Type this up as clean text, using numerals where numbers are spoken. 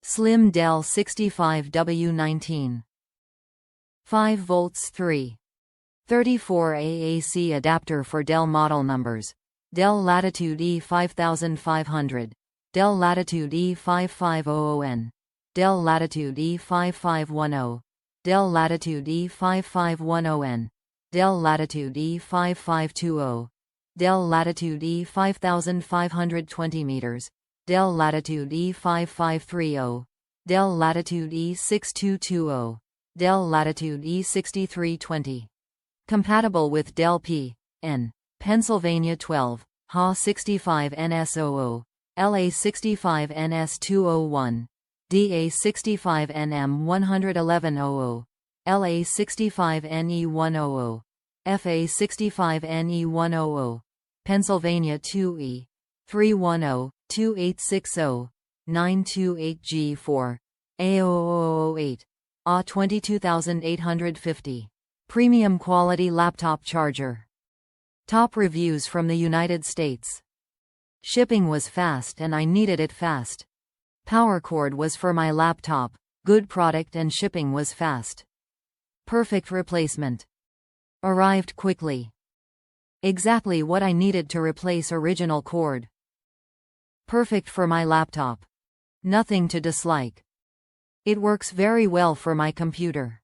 Slim Dell 65W19. 5 volts 3.34a AC adapter for Dell model numbers. Dell Latitude E5500. Dell Latitude E5500N. Dell Latitude E5510. Dell Latitude E5510N. Dell Latitude E5520. Dell Latitude E5520 meters. Dell Latitude E5530. Dell Latitude E6220. Dell Latitude E6320. Compatible with Dell P.N. Pennsylvania 12, Ha65NS00, LA65NS2-01, DA65NM11100, LA65NE100, FA65NE100, Pennsylvania 2E, 310-2860, 928G4, A0008, A22850. Premium quality laptop charger. Top reviews from the United States. Shipping was fast and I needed it fast. Power cord was for my laptop. Good product and shipping was fast. Perfect replacement. Arrived quickly. Exactly what I needed to replace original cord. Perfect for my laptop. Nothing to dislike. It works very well for my computer.